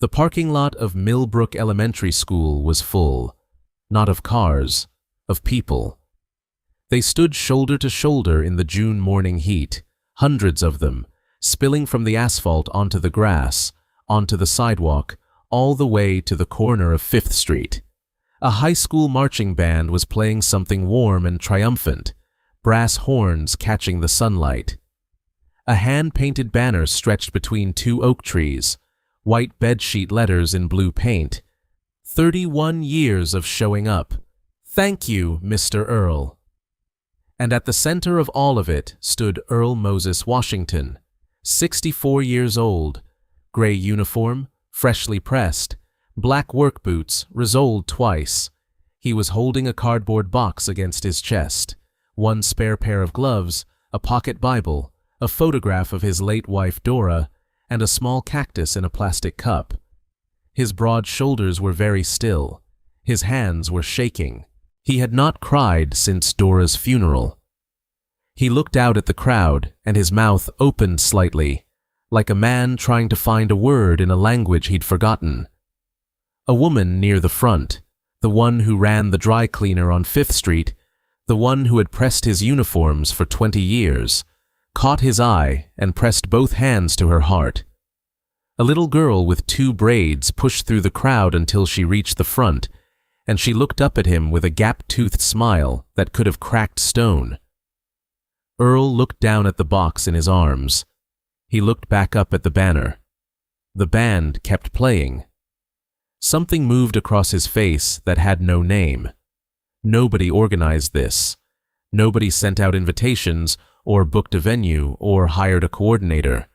The parking lot of Millbrook Elementary School was full, not of cars, of people. They stood shoulder to shoulder in the June morning heat, hundreds of them, spilling from the asphalt onto the grass, onto the sidewalk, all the way to the corner of 5th Street. A high school marching band was playing something warm and triumphant, brass horns catching the sunlight. A hand-painted banner stretched between 2 oak trees, white bedsheet letters in blue paint. 31 years of showing up. Thank you, Mr. Earl. And at the center of all of it stood Earl Moses Washington, 64 years old, gray uniform, freshly pressed, black work boots, resoled twice. He was holding a cardboard box against his chest, 1 spare pair of gloves, a pocket Bible, a photograph of his late wife Dora, and a small cactus in a plastic cup. His broad shoulders were very still. His hands were shaking. He had not cried since Dora's funeral. He looked out at the crowd, and his mouth opened slightly, like a man trying to find a word in a language he'd forgotten. A woman near the front, the one who ran the dry cleaner on 5th Street, the one who had pressed his uniforms for 20 years, caught his eye and pressed both hands to her heart. A little girl with 2 braids pushed through the crowd until she reached the front, and she looked up at him with a gap-toothed smile that could have cracked stone. Earl looked down at the box in his arms. He looked back up at the banner. The band kept playing. Something moved across his face that had no name. Nobody organized this. Nobody sent out invitations, or booked a venue, or hired a coordinator.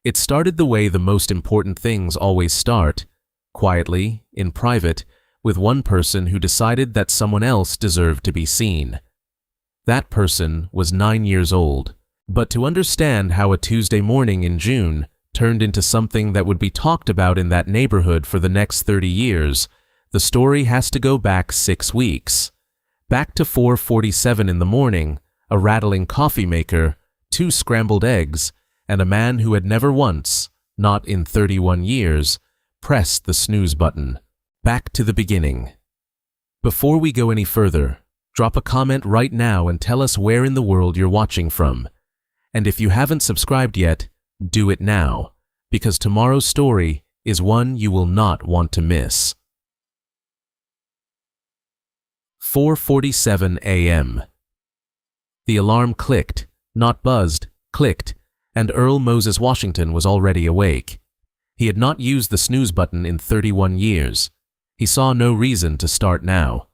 It started the way the most important things always start, quietly, in private, with one person who decided that someone else deserved to be seen. That person was 9 years old, but to understand how a Tuesday morning in June turned into something that would be talked about in that neighborhood for the next 30 years, the story has to go back 6 weeks. Back to 4:47 in the morning, a rattling coffee maker, 2 scrambled eggs, and a man who had never once, not in 31 years, pressed the snooze button. Back to the beginning. Before we go any further, drop a comment right now and tell us where in the world you're watching from. And if you haven't subscribed yet, do it now, because tomorrow's story is one you will not want to miss. 4:47 a.m. The alarm clicked, not buzzed, clicked, and Earl Moses Washington was already awake. He had not used the snooze button in 31 years. He saw no reason to start now.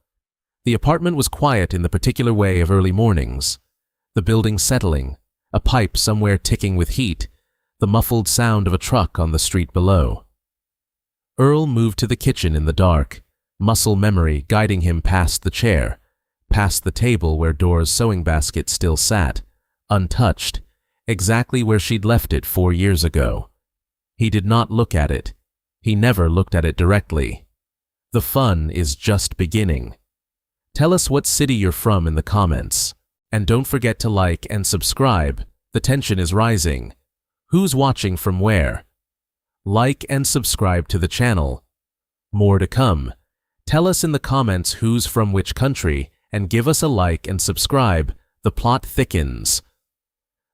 The apartment was quiet in the particular way of early mornings. The building settling, a pipe somewhere ticking with heat, the muffled sound of a truck on the street below. Earl moved to the kitchen in the dark, muscle memory guiding him past the chair, past the table where Dora's sewing basket still sat, untouched, exactly where she'd left it 4 years ago. He did not look at it. He never looked at it directly. The fun is just beginning. Tell us what city you're from in the comments. And don't forget to like and subscribe. The tension is rising. Who's watching from where? Like and subscribe to the channel. More to come. Tell us in the comments who's from which country and give us a like and subscribe. The plot thickens.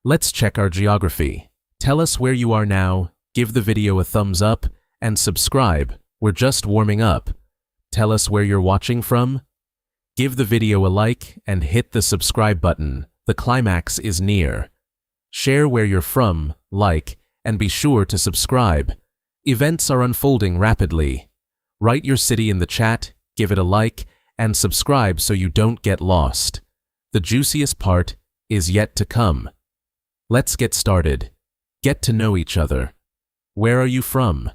Let's check our geography. Tell us where you are now, give the video a thumbs up, and subscribe. We're just warming up. Tell us where you're watching from. Give the video a like and hit the subscribe button. The climax is near. Share where you're from, like, and be sure to subscribe. Events are unfolding rapidly. Write your city in the chat, give it a like, and subscribe so you don't get lost. The juiciest part is yet to come. Let's get started. Get to know each other. Where are you from?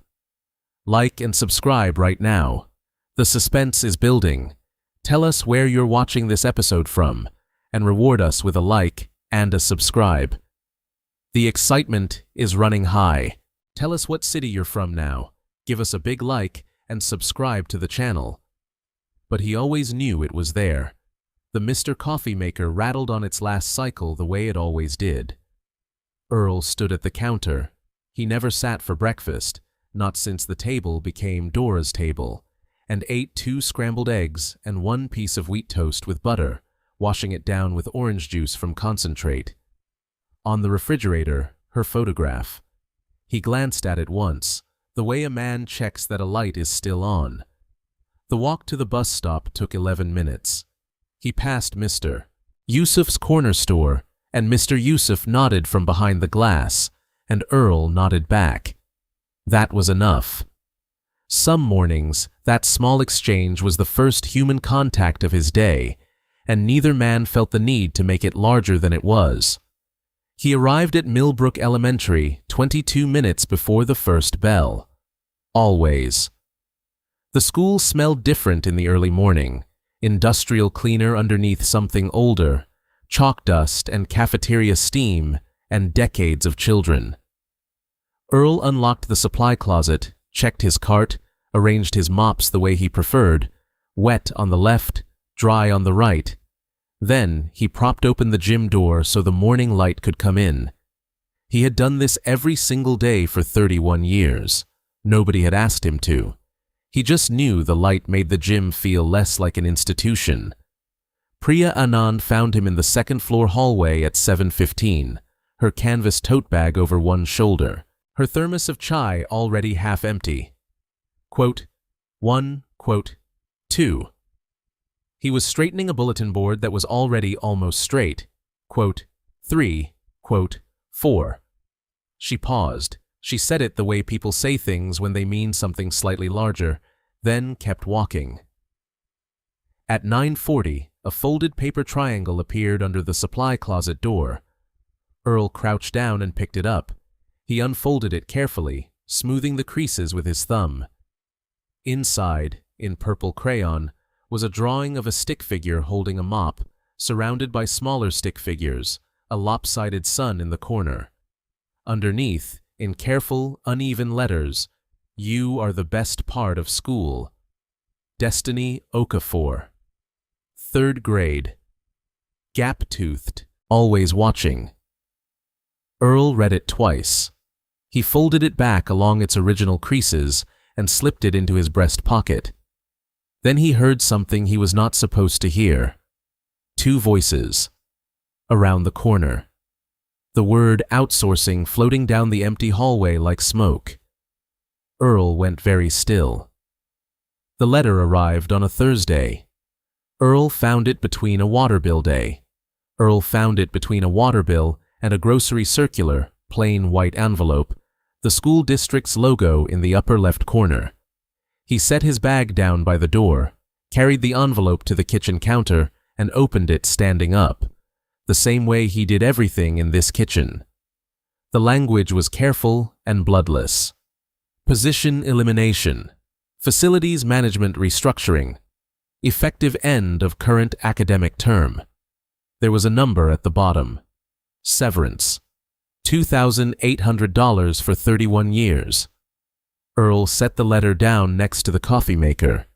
Like and subscribe right now. The suspense is building. Tell us where you're watching this episode from, and reward us with a like and a subscribe. The excitement is running high. Tell us what city you're from now. Give us a big like and subscribe to the channel. But he always knew it was there. The Mr. Coffee Maker rattled on its last cycle the way it always did. Earl stood at the counter. He never sat for breakfast, not since the table became Dora's table, and ate 2 scrambled eggs and 1 piece of wheat toast with butter, washing it down with orange juice from concentrate. On the refrigerator, her photograph. He glanced at it once, the way a man checks that a light is still on. The walk to the bus stop took 11 minutes. He passed Mr. Yusuf's corner store, and Mr. Yusuf nodded from behind the glass, and Earl nodded back. That was enough. Some mornings, that small exchange was the first human contact of his day, and neither man felt the need to make it larger than it was. He arrived at Millbrook Elementary 22 minutes before the first bell. Always. The school smelled different in the early morning, industrial cleaner underneath something older, chalk dust and cafeteria steam, and decades of children. Earl unlocked the supply closet, checked his cart, arranged his mops the way he preferred, wet on the left, dry on the right. Then he propped open the gym door so the morning light could come in. He had done this every single day for 31 years. Nobody had asked him to. He just knew the light made the gym feel less like an institution. Priya Anand found him in the second-floor hallway at 7:15, her canvas tote bag over one shoulder, her thermos of chai already half empty. Quote, 1, quote, 2. He was straightening a bulletin board that was already almost straight. Quote, 3, quote, 4. She paused. She said it the way people say things when they mean something slightly larger, then kept walking. At 9:40, a folded paper triangle appeared under the supply closet door. Earl crouched down and picked it up. He unfolded it carefully, smoothing the creases with his thumb. Inside, in purple crayon, was a drawing of a stick figure holding a mop, surrounded by smaller stick figures, a lopsided sun in the corner. Underneath, in careful, uneven letters, "You are the best part of school. Destiny Okafor. 3rd grade. Gap-toothed, always watching." Earl read it twice. He folded it back along its original creases and slipped it into his breast pocket. Then he heard something he was not supposed to hear. 2 voices. Around the corner. The word outsourcing floating down the empty hallway like smoke. Earl went very still. The letter arrived on a Thursday. Earl found it between a water bill day. Earl found it between a water bill and a grocery circular, plain white envelope, the school district's logo in the upper left corner. He set his bag down by the door, carried the envelope to the kitchen counter, and opened it standing up, the same way he did everything in this kitchen. The language was careful and bloodless. Position elimination. Facilities management restructuring. Effective end of current academic term. There was a number at the bottom. Severance. $2,800 for 31 years. Earl set the letter down next to the coffee maker.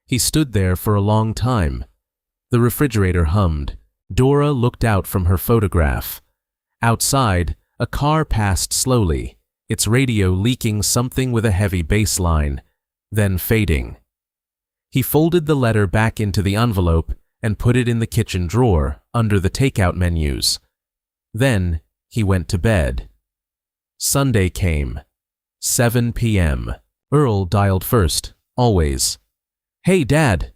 He stood there for a long time. The refrigerator hummed. Dora looked out from her photograph. Outside, a car passed slowly, its radio leaking something with a heavy bass line, then fading. He folded the letter back into the envelope and put it in the kitchen drawer under the takeout menus. Then he went to bed. Sunday came. 7 p.m. Earl dialed first, always. "Hey, Dad!"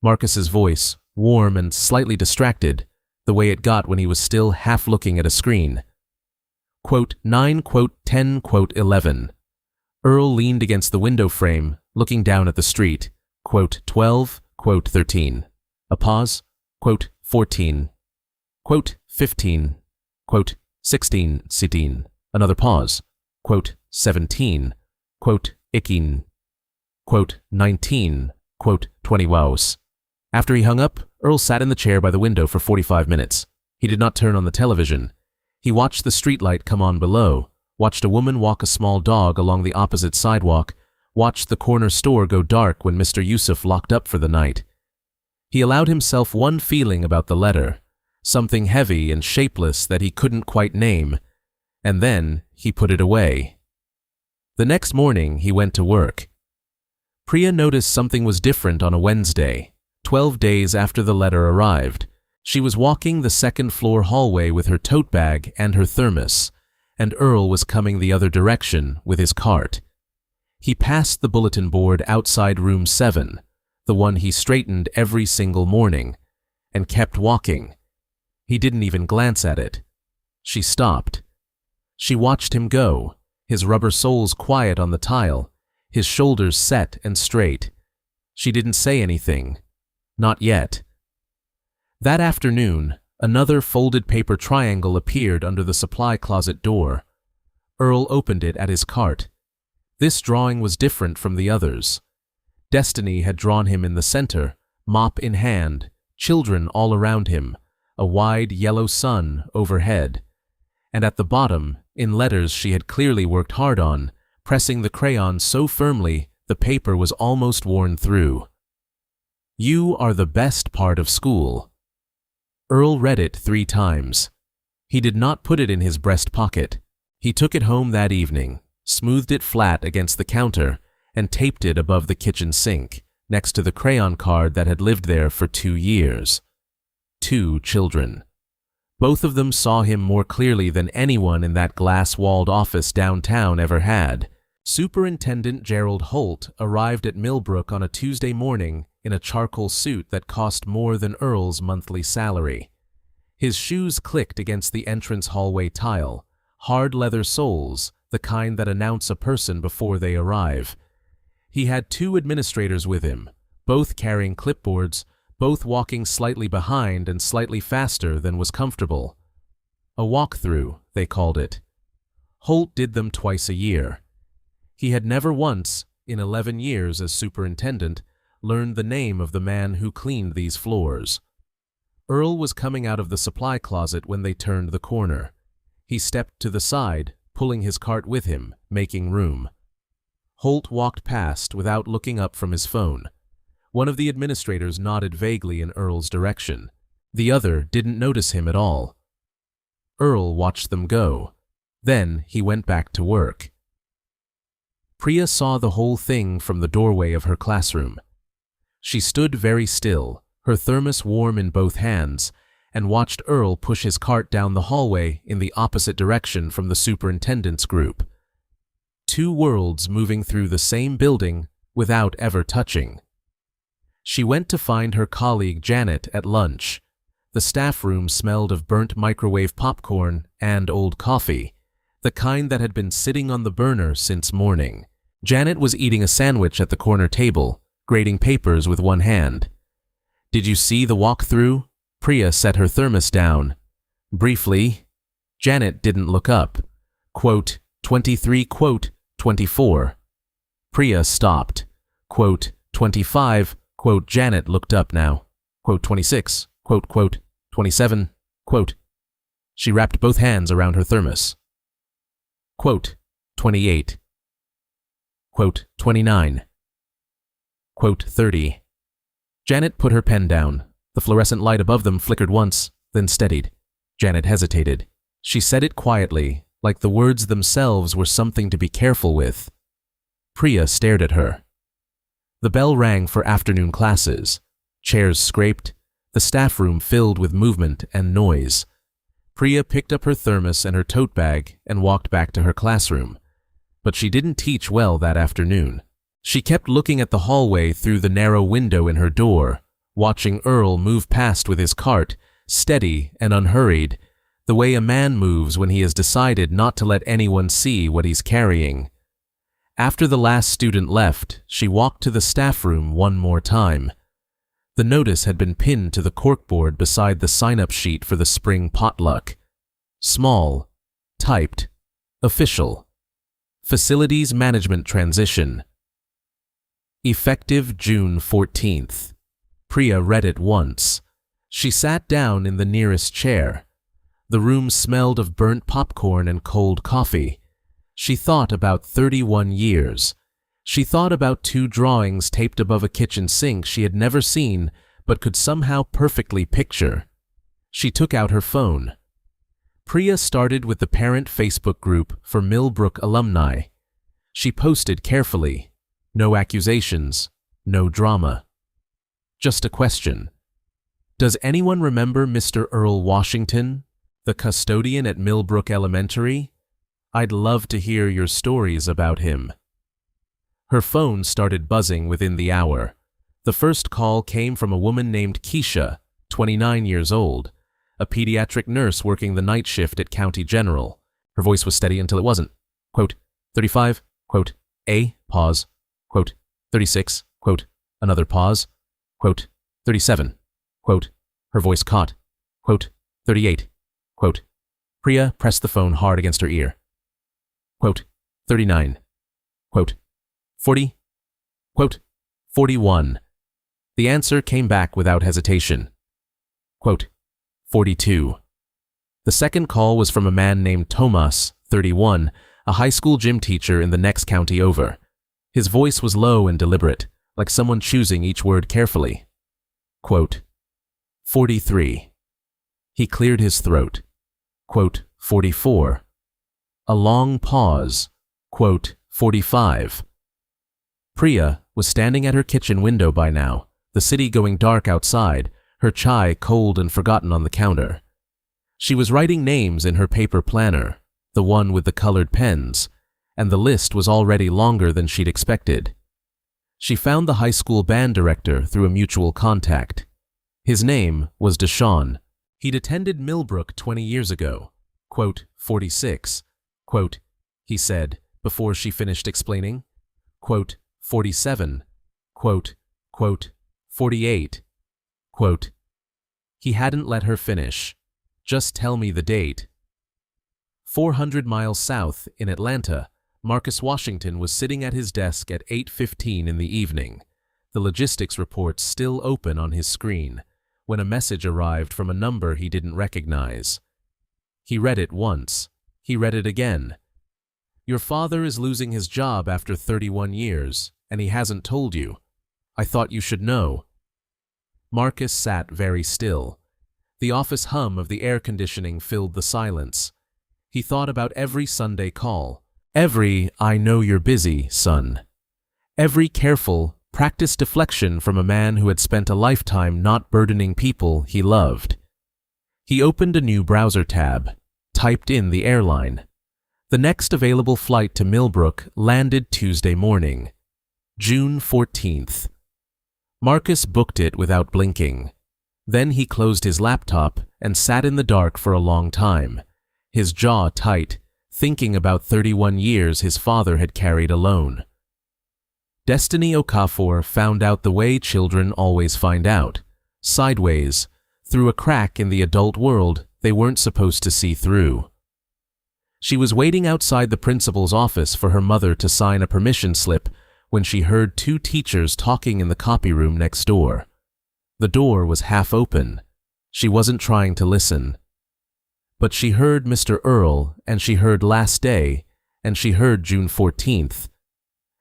Marcus's voice, warm and slightly distracted, the way it got when he was still half looking at a screen. Quote 9, quote 10, quote 11. Earl leaned against the window frame, looking down at the street. Quote 12, quote 13. A pause. Quote 14. Quote 15. Quote 16, 17. Another pause. Quote 17. Quote 18. Quote 19. Quote 20 wows. After he hung up, Earl sat in the chair by the window for 45 minutes. He did not turn on the television. He watched the streetlight come on below, watched a woman walk a small dog along the opposite sidewalk, watched the corner store go dark when Mr. Yusuf locked up for the night. He allowed himself one feeling about the letter, something heavy and shapeless that he couldn't quite name, and then he put it away. The next morning, he went to work. Priya noticed something was different on a Wednesday, 12 days after the letter arrived. She was walking the second-floor hallway with her tote bag and her thermos, and Earl was coming the other direction with his cart. He passed the bulletin board outside room 7, the one he straightened every single morning, and kept walking. He didn't even glance at it. She stopped. She watched him go, his rubber soles quiet on the tile, his shoulders set and straight. She didn't say anything. Not yet. That afternoon, another folded paper triangle appeared under the supply closet door. Earl opened it at his cart. This drawing was different from the others. Destiny had drawn him in the center, mop in hand, children all around him, a wide yellow sun overhead. And at the bottom, in letters she had clearly worked hard on, pressing the crayon so firmly the paper was almost worn through. You are the best part of school. Earl read it 3 times. He did not put it in his breast pocket. He took it home that evening, smoothed it flat against the counter, and taped it above the kitchen sink, next to the crayon card that had lived there for 2 years. 2 children. Both of them saw him more clearly than anyone in that glass-walled office downtown ever had. Superintendent Gerald Holt arrived at Millbrook on a Tuesday morning in a charcoal suit that cost more than Earl's monthly salary. His shoes clicked against the entrance hallway tile, hard leather soles, the kind that announce a person before they arrive. He had 2 administrators with him, both carrying clipboards, both walking slightly behind and slightly faster than was comfortable. A walkthrough, they called it. Holt did them twice a year. He had never once, in 11 years as superintendent, learned the name of the man who cleaned these floors. Earl was coming out of the supply closet when they turned the corner. He stepped to the side, pulling his cart with him, making room. Holt walked past without looking up from his phone. One of the administrators nodded vaguely in Earl's direction. The other didn't notice him at all. Earl watched them go. Then he went back to work. Priya saw the whole thing from the doorway of her classroom. She stood very still, her thermos warm in both hands, and watched Earl push his cart down the hallway in the opposite direction from the superintendent's group. 2 worlds moving through the same building without ever touching. She went to find her colleague Janet at lunch. The staff room smelled of burnt microwave popcorn and old coffee, the kind that had been sitting on the burner since morning. Janet was eating a sandwich at the corner table, grading papers with one hand. Did you see the walkthrough? Priya set her thermos down. Briefly. Janet didn't look up. Quote, 23, quote, 24. Priya stopped. Quote, 25, quote, Janet looked up now. Quote, 26, quote, quote, 27, quote. She wrapped both hands around her thermos. Quote, 28. Quote, 29. Quote, 30. Janet put her pen down. The fluorescent light above them flickered once, then steadied. Janet hesitated. She said it quietly, like the words themselves were something to be careful with. Priya stared at her. The bell rang for afternoon classes. Chairs scraped, the staff room filled with movement and noise. Priya picked up her thermos and her tote bag and walked back to her classroom. But she didn't teach well that afternoon. She kept looking at the hallway through the narrow window in her door, watching Earl move past with his cart, steady and unhurried, the way a man moves when he has decided not to let anyone see what he's carrying. After the last student left, she walked to the staff room one more time. The notice had been pinned to the corkboard beside the sign-up sheet for the spring potluck. Small, typed, official. Facilities Management Transition. Effective June 14th. Priya read it once. She sat down in the nearest chair. The room smelled of burnt popcorn and cold coffee. She thought about 31 years. She thought about 2 drawings taped above a kitchen sink she had never seen but could somehow perfectly picture. She took out her phone. Priya started with the parent Facebook group for Millbrook alumni. She posted carefully. No accusations, no drama. Just a question. Does anyone remember Mr. Earl Washington, the custodian at Millbrook Elementary? I'd love to hear your stories about him. Her phone started buzzing within the hour. The first call came from a woman named Keisha, 29 years old, a pediatric nurse working the night shift at County General. Her voice was steady until it wasn't. Quote, 35, quote, A, pause, quote, 36, quote, another pause, quote, 37, quote, her voice caught, quote, 38, quote, Priya pressed the phone hard against her ear, quote, 39, quote, 40, quote, 41. The answer came back without hesitation, quote, 42. The second call was from a man named Tomas, 31, a high school gym teacher in the next county over. His voice was low and deliberate, like someone choosing each word carefully. Quote, 43. He cleared his throat. Quote, 44. A long pause. Quote, 45. Priya was standing at her kitchen window by now, the city going dark outside, her chai cold and forgotten on the counter. She was writing names in her paper planner, the one with the colored pens, and the list was already longer than she'd expected. She found the high school band director through a mutual contact. His name was Deshawn. He'd attended Millbrook 20 years ago. Quote, 46. Quote, he said, before she finished explaining. Quote, 47. Quote, 48. Quote, he hadn't let her finish. Just tell me the date. 400 miles south, in Atlanta, Marcus Washington was sitting at his desk at 8:15 in the evening, the logistics report still open on his screen, when a message arrived from a number he didn't recognize. He read it once. He read it again. Your father is losing his job after 31 years, and he hasn't told you. I thought you should know. Marcus sat very still. The office hum of the air conditioning filled the silence. He thought about every Sunday call, every "I know you're busy, son," every careful, practiced deflection from a man who had spent a lifetime not burdening people he loved. He opened a new browser tab, typed in the airline. The next available flight to Millbrook landed Tuesday morning, June 14th. Marcus booked it without blinking. Then he closed his laptop and sat in the dark for a long time, his jaw tight, thinking about 31 years his father had carried alone. Destiny Okafor found out the way children always find out, sideways, through a crack in the adult world they weren't supposed to see through. She was waiting outside the principal's office for her mother to sign a permission slip when she heard two teachers talking in the copy room next door. The door was half open. She wasn't trying to listen. But she heard Mr. Earl, and she heard last day, and she heard June 14th.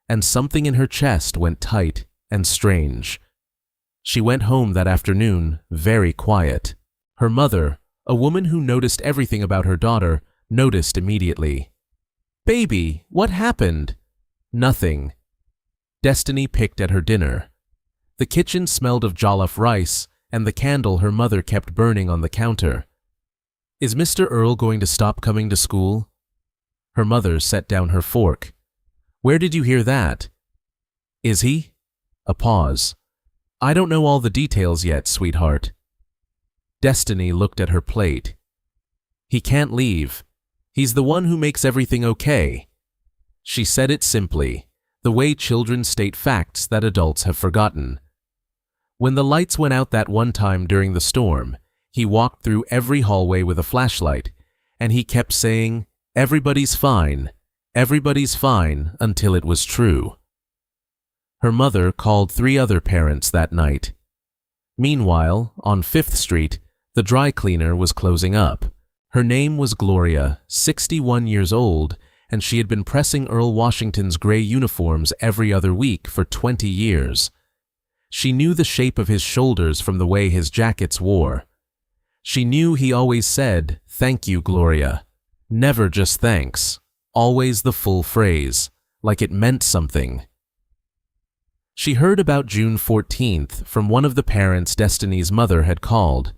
And something in her chest went tight and strange. She went home that afternoon, very quiet. Her mother, a woman who noticed everything about her daughter, noticed immediately. "Baby, what happened?" "Nothing." Destiny picked at her dinner. The kitchen smelled of jollof rice and the candle her mother kept burning on the counter. "Is Mr. Earl going to stop coming to school?" Her mother set down her fork. "Where did you hear that?" "Is he?" A pause. "I don't know all the details yet, sweetheart." Destiny looked at her plate. "He can't leave. He's the one who makes everything okay." She said it simply, the way children state facts that adults have forgotten. When the lights went out that one time during the storm, he walked through every hallway with a flashlight, and he kept saying, everybody's fine, until it was true. Her mother called 3 other parents that night. Meanwhile, on 5th Street, the dry cleaner was closing up. Her name was Gloria, 61 years old, and she had been pressing Earl Washington's gray uniforms every other week for 20 years. She knew the shape of his shoulders from the way his jackets wore. She knew he always said, "Thank you, Gloria." Never just thanks, always the full phrase, like it meant something. She heard about June 14th from one of the parents Destiny's mother had called.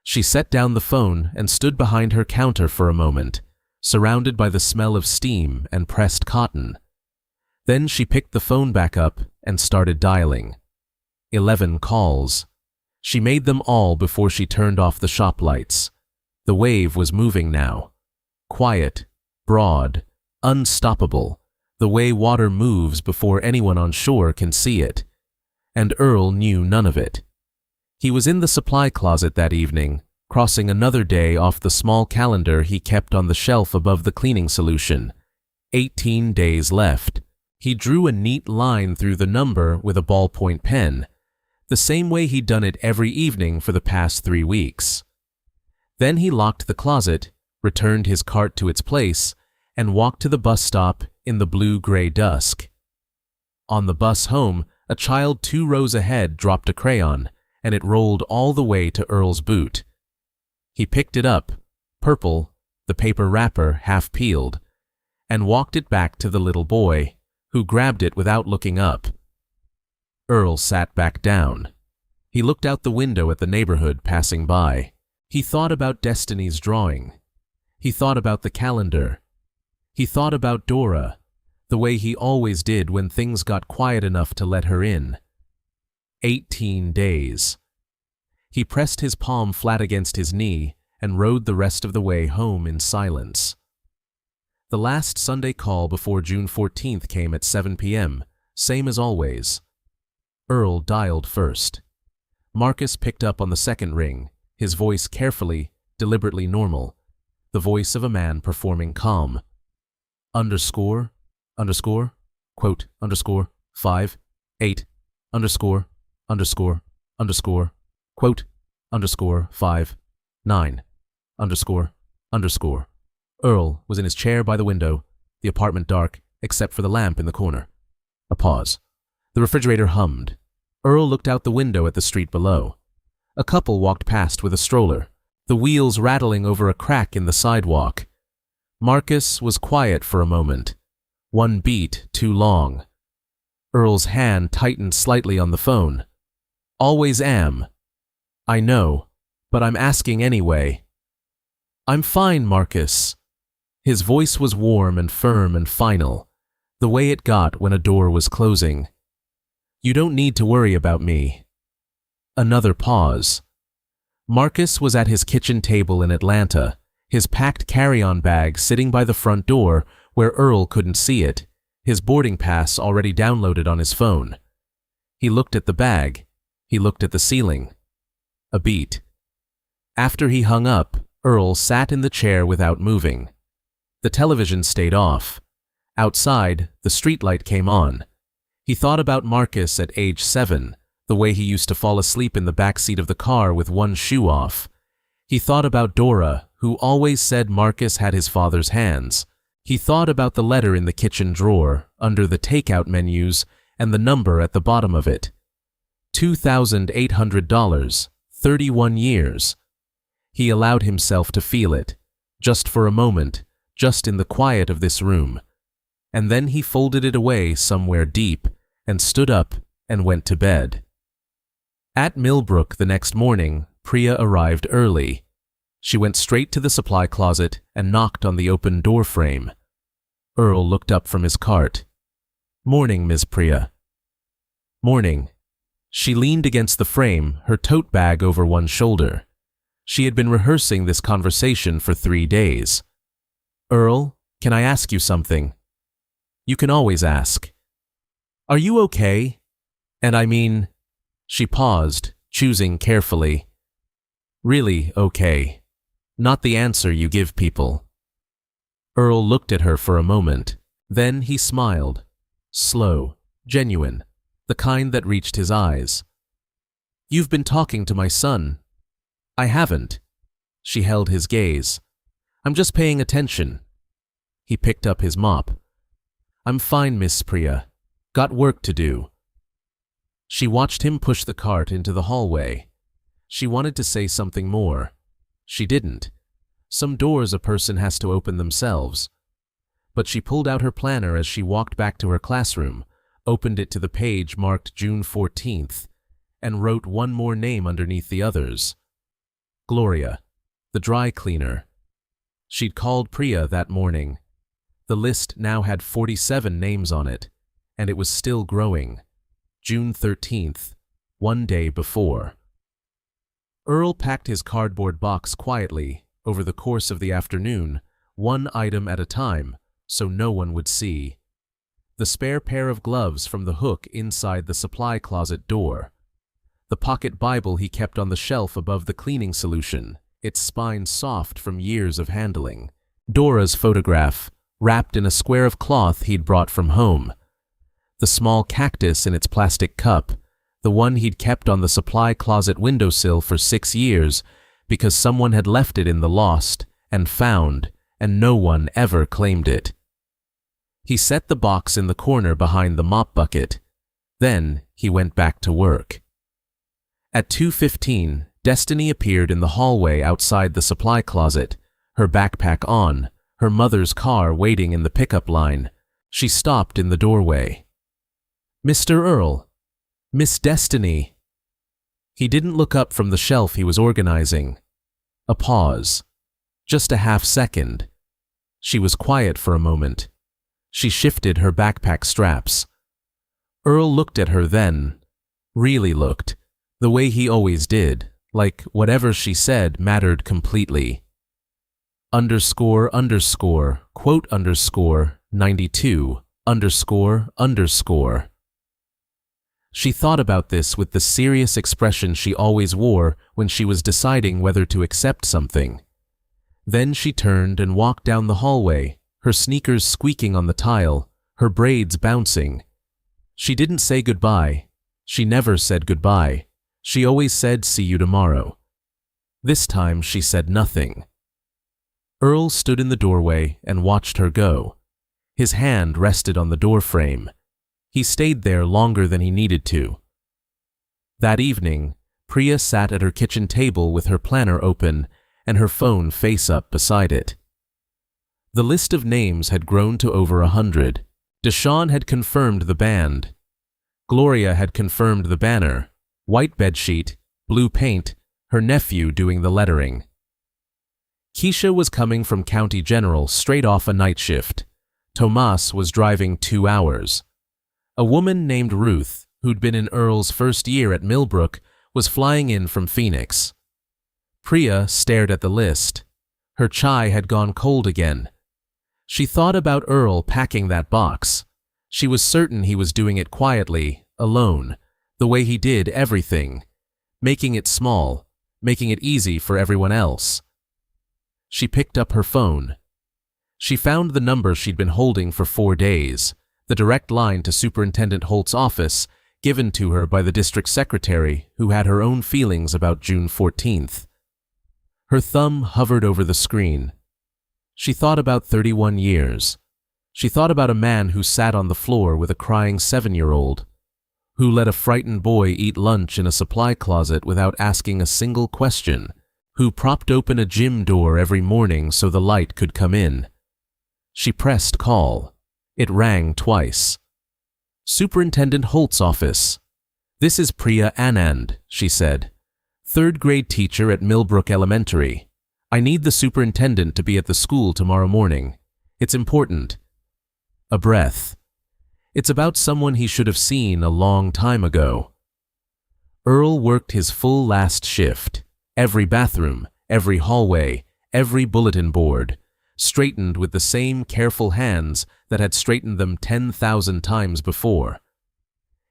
She set down the phone and stood behind her counter for a moment, surrounded by the smell of steam and pressed cotton. Then she picked the phone back up and started dialing. 11 calls. She made them all before she turned off the shop lights. The wave was moving now. Quiet, broad, unstoppable, the way water moves before anyone on shore can see it. And Earl knew none of it. He was in the supply closet that evening, crossing another day off the small calendar he kept on the shelf above the cleaning solution. 18 days left. He drew a neat line through the number with a ballpoint pen, the same way he'd done it every evening for the past 3 weeks. Then he locked the closet, returned his cart to its place, and walked to the bus stop in the blue-gray dusk. On the bus home, a child 2 rows ahead dropped a crayon, and it rolled all the way to Earl's boot. He picked it up, purple, the paper wrapper half peeled, and walked it back to the little boy, who grabbed it without looking up. Earl sat back down. He looked out the window at the neighborhood passing by. He thought about Destiny's drawing. He thought about the calendar. He thought about Dora, the way he always did when things got quiet enough to let her in. 18 days. He pressed his palm flat against his knee and rode the rest of the way home in silence. The last Sunday call before June 14th came at 7 p.m., same as always. Earl dialed first. Marcus picked up on the second ring, his voice carefully, deliberately normal, the voice of a man performing calm. Underscore, quote, underscore, 5, 8, underscore, quote, underscore, 5, 9, underscore. Earl was in his chair by the window, the apartment dark, except for the lamp in the corner. A pause. The refrigerator hummed. Earl looked out the window at the street below. A couple walked past with a stroller, the wheels rattling over a crack in the sidewalk. Marcus was quiet for a moment. 1 beat too long. Earl's hand tightened slightly on the phone. Always am. I know, but I'm asking anyway. I'm fine, Marcus. His voice was warm and firm and final, the way it got when a door was closing. You don't need to worry about me. Another pause. Marcus was at his kitchen table in Atlanta, his packed carry-on bag sitting by the front door where Earl couldn't see it, his boarding pass already downloaded on his phone. He looked at the bag. He looked at the ceiling. A beat. After he hung up, Earl sat in the chair without moving. The television stayed off. Outside, the streetlight came on. He thought about Marcus at age 7, the way he used to fall asleep in the back seat of the car with one shoe off. He thought about Dora, who always said Marcus had his father's hands. He thought about the letter in the kitchen drawer, under the takeout menus, and the number at the bottom of it. $2,800, 31 years. He allowed himself to feel it, just for a moment, just in the quiet of this room. And then he folded it away somewhere deep, and stood up and went to bed. At Millbrook the next morning, Priya arrived early. She went straight to the supply closet and knocked on the open door frame. Earl looked up from his cart. Morning, Ms. Priya. Morning. She leaned against the frame, her tote bag over one shoulder. She had been rehearsing this conversation for 3 days. Earl, can I ask you something? You can always ask. Are you okay? And I mean... She paused, choosing carefully. Really okay. Not the answer you give people. Earl looked at her for a moment. Then he smiled. Slow, genuine, the kind that reached his eyes. You've been talking to my son. I haven't. She held his gaze. I'm just paying attention. He picked up his mop. I'm fine, Miss Priya. Got work to do. She watched him push the cart into the hallway. She wanted to say something more. She didn't. Some doors a person has to open themselves. but she pulled out her planner as she walked back to her classroom, opened it to the page marked June 14th, and wrote one more name underneath the others. Gloria, the dry cleaner. She'd called Priya that morning. The list now had 47 names on it, and it was still growing. June 13th, one day before. Earl packed his cardboard box quietly over the course of the afternoon, one item at a time, so no one would see. The spare pair of gloves from the hook inside the supply closet door. The pocket Bible he kept on the shelf above the cleaning solution, its spine soft from years of handling. Dora's photograph, wrapped in a square of cloth he'd brought from home. The small cactus in its plastic cup, the one he'd kept on the supply closet windowsill for 6 years because someone had left it in the lost and found, and no one ever claimed it. He set the box in the corner behind the mop bucket. Then he went back to work. At 2:15, Destiny appeared in the hallway outside the supply closet, her backpack on, her mother's car waiting in the pickup line. She stopped in the doorway. "Mr. Earl, Miss Destiny." He didn't look up from the shelf he was organizing. A pause. Just a half second. She was quiet for a moment. She shifted her backpack straps. Earl looked at her then. Really looked. The way he always did. Like whatever she said mattered completely. Underscore, underscore, quote underscore, 92, underscore, underscore. She thought about this with the serious expression she always wore when she was deciding whether to accept something. Then she turned and walked down the hallway, her sneakers squeaking on the tile, her braids bouncing. She didn't say goodbye. She never said goodbye. She always said, "See you tomorrow." This time she said nothing. Earl stood in the doorway and watched her go. His hand rested on the doorframe. He stayed there longer than he needed to. That evening, Priya sat at her kitchen table with her planner open and her phone face up beside it. The list of names had grown to over 100. Deshawn had confirmed the band. Gloria had confirmed the banner, white bedsheet, blue paint, her nephew doing the lettering. Keisha was coming from County General straight off a night shift. Tomas was driving 2 hours. A woman named Ruth, who'd been in Earl's first year at Millbrook, was flying in from Phoenix. Priya stared at the list. Her chai had gone cold again. She thought about Earl packing that box. She was certain he was doing it quietly, alone, the way he did everything, making it small, making it easy for everyone else. She picked up her phone. She found the number she'd been holding for 4 days, the direct line to Superintendent Holt's office, given to her by the district secretary who had her own feelings about June 14th. Her thumb hovered over the screen. She thought about 31 years. She thought about a man who sat on the floor with a crying 7-year-old, who let a frightened boy eat lunch in a supply closet without asking a single question, who propped open a gym door every morning so the light could come in. She pressed call. It rang twice. "Superintendent Holt's office. This is Priya Anand," she said. "Third-grade teacher at Millbrook Elementary. I need the superintendent to be at the school tomorrow morning. It's important." A breath. It's about someone he should have seen a long time ago. Earl worked his full last shift. Every bathroom, every hallway, every bulletin board, straightened with the same careful hands that had straightened them 10,000 times before.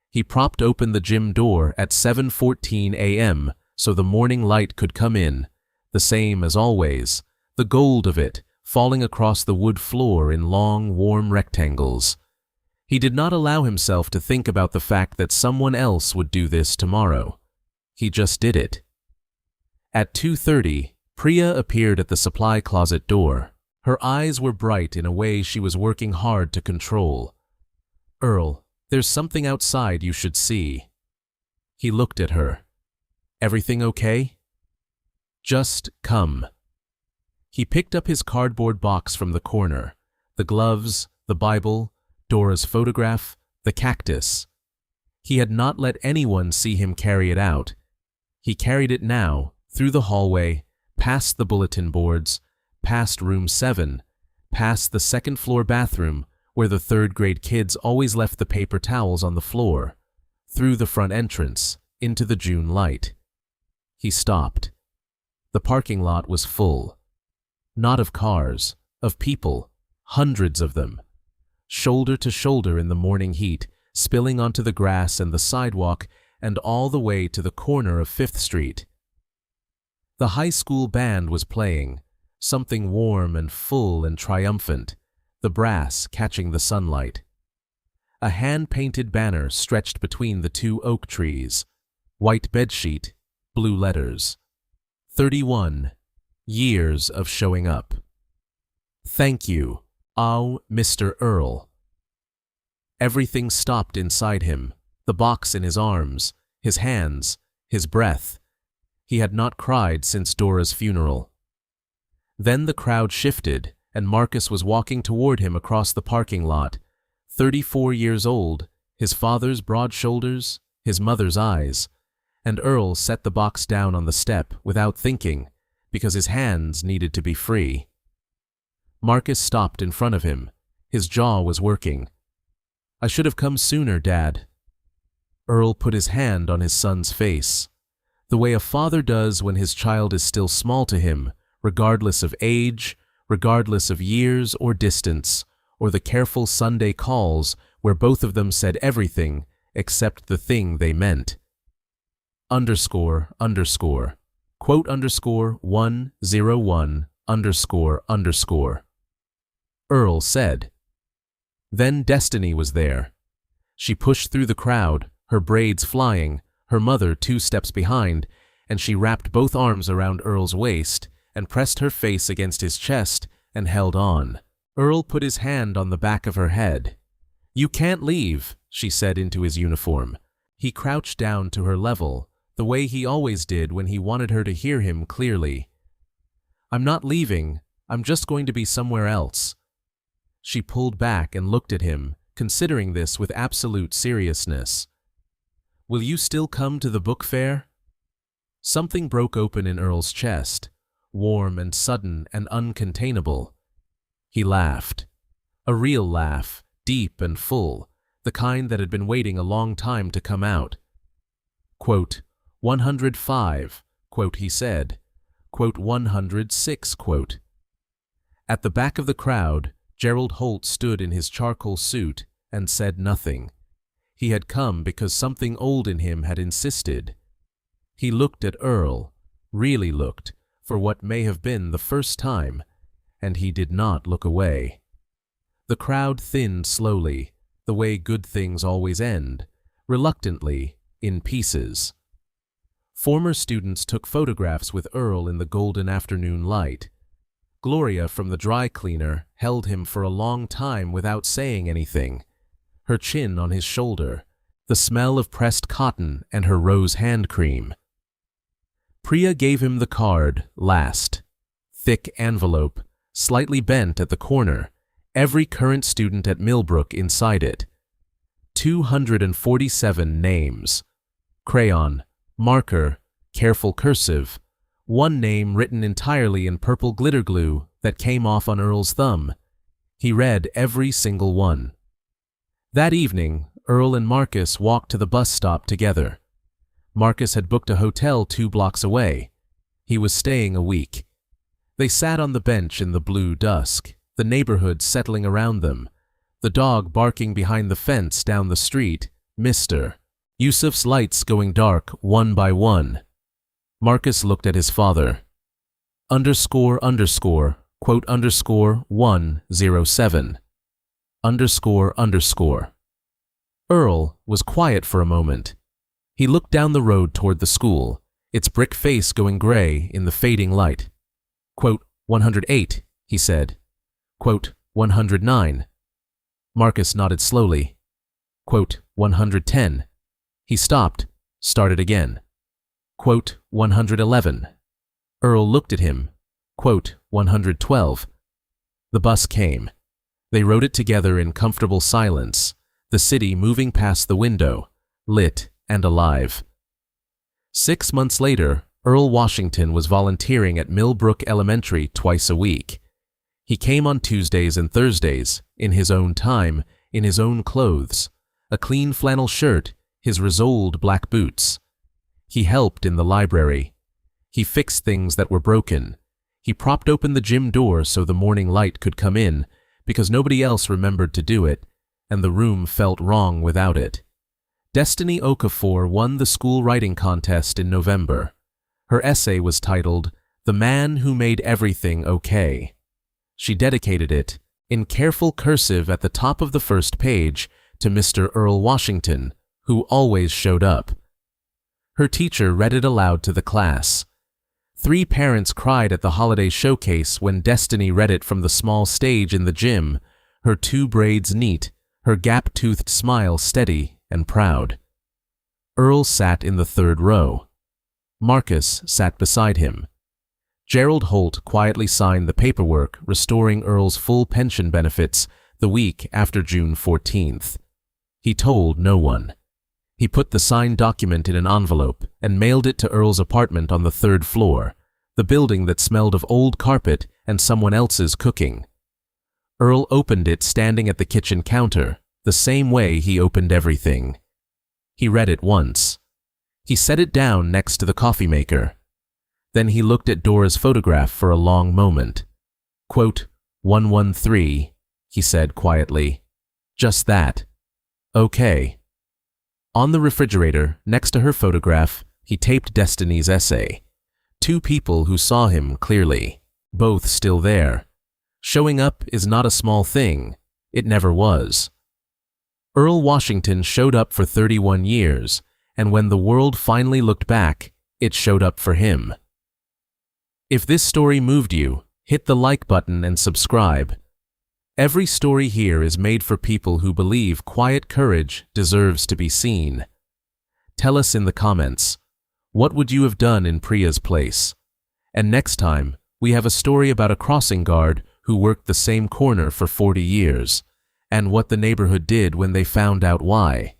He propped open the gym door at 7:14 a.m. so the morning light could come in, the same as always, the gold of it falling across the wood floor in long, warm rectangles. He did not allow himself to think about the fact that someone else would do this tomorrow. He just did it. At 2:30, Priya appeared at the supply closet door. Her eyes were bright in a way she was working hard to control. "Earl, there's something outside you should see." He looked at her. "Everything okay?" "Just come." He picked up his cardboard box from the corner, The gloves, the Bible, Dora's photograph, the cactus. He had not let anyone see him carry it out. He carried it now, through the hallway, past the bulletin boards, past room 7, past the second-floor bathroom where the third-grade kids always left the paper towels on the floor, through the front entrance, into the June light. He stopped. The parking lot was full. Not of cars, of people, hundreds of them, shoulder to shoulder in the morning heat, spilling onto the grass and the sidewalk and all the way to the corner of 5th Street. The high school band was playing, something warm and full and triumphant, the brass catching the sunlight. A hand-painted banner stretched between the 2 oak trees, white bedsheet, blue letters. 31 years of showing up. Thank you, Mr. Earl. Everything stopped inside him, the box in his arms, his hands, his breath. He had not cried since Dora's funeral. Then the crowd shifted, and Marcus was walking toward him across the parking lot, 34 years old, his father's broad shoulders, his mother's eyes, and Earl set the box down on the step without thinking, because his hands needed to be free. Marcus stopped in front of him. His jaw was working. I should have come sooner, Dad. Earl put his hand on his son's face, the way a father does when his child is still small to him, regardless of age, regardless of years or distance, or the careful Sunday calls where both of them said everything except the thing they meant. Underscore, underscore, quote underscore 101 underscore underscore. Earl said. Then Destiny was there. She pushed through the crowd, her braids flying, her mother 2 steps behind, and she wrapped both arms around Earl's waist and pressed her face against his chest and held on. Earl put his hand on the back of her head. You can't leave, she said into his uniform. He crouched down to her level, the way he always did when he wanted her to hear him clearly. I'm not leaving, I'm just going to be somewhere else. She pulled back and looked at him, considering this with absolute seriousness. Will you still come to the book fair? Something broke open in Earl's chest, warm and sudden and uncontainable. He laughed. A real laugh, deep and full, the kind that had been waiting a long time to come out. Quote, 105, quote, he said. Quote, 106, quote. At the back of the crowd, Gerald Holt stood in his charcoal suit and said nothing. He had come because something old in him had insisted. He looked at Earl, really looked, for what may have been the first time, and he did not look away. The crowd thinned slowly, the way good things always end, reluctantly, in pieces. Former students took photographs with Earl in the golden afternoon light. Gloria from the dry cleaner held him for a long time without saying anything, her chin on his shoulder, the smell of pressed cotton and her rose hand cream. Priya gave him the card last. Thick envelope, slightly bent at the corner, every current student at Millbrook inside it. 247 names. Crayon, marker, careful cursive, one name written entirely in purple glitter glue that came off on Earl's thumb. He read every single one. That evening, Earl and Marcus walked to the bus stop together. Marcus had booked a hotel 2 blocks away. He was staying a week. They sat on the bench in the blue dusk, the neighborhood settling around them, the dog barking behind the fence down the street, Mr. Yusuf's lights going dark one by one. Marcus looked at his father. Underscore, underscore, quote underscore 107. Underscore, underscore. Earl was quiet for a moment. He looked down the road toward the school, its brick face going gray in the fading light. Quote, 108, he said. Quote, 109. Marcus nodded slowly. Quote, 110. He stopped, started again. Quote, 111. Earl looked at him. Quote, 112. The bus came. They wrote it together in comfortable silence, the city moving past the window, lit and alive. 6 months later, Earl Washington was volunteering at Millbrook Elementary twice a week. He came on Tuesdays and Thursdays, in his own time, in his own clothes, a clean flannel shirt, his resoled black boots. He helped in the library. He fixed things that were broken. He propped open the gym door so the morning light could come in, because nobody else remembered to do it, and the room felt wrong without it. Destiny Okafor won the school writing contest in November. Her essay was titled, "The Man Who Made Everything Okay." She dedicated it, in careful cursive at the top of the first page, to Mr. Earl Washington, who always showed up. Her teacher read it aloud to the class. 3 parents cried at the holiday showcase when Destiny read it from the small stage in the gym, her 2 braids neat, her gap-toothed smile steady and proud. Earl sat in the 3rd row. Marcus sat beside him. Gerald Holt quietly signed the paperwork restoring Earl's full pension benefits the week after June 14th. He told no one. He put the signed document in an envelope and mailed it to Earl's apartment on the 3rd floor, the building that smelled of old carpet and someone else's cooking. Earl opened it standing at the kitchen counter, the same way he opened everything. He read it once. He set it down next to the coffee maker. Then he looked at Dora's photograph for a long moment. Quote, 113, he said quietly. Just that. Okay. On the refrigerator, next to her photograph, he taped Destiny's essay. 2 people who saw him clearly, both still there. Showing up is not a small thing. It never was. Earl Washington showed up for 31 years, and when the world finally looked back, it showed up for him. If this story moved you, hit the like button and subscribe. Every story here is made for people who believe quiet courage deserves to be seen. Tell us in the comments, what would you have done in Priya's place? And next time, we have a story about a crossing guard who worked the same corner for 40 years, and what the neighborhood did when they found out why.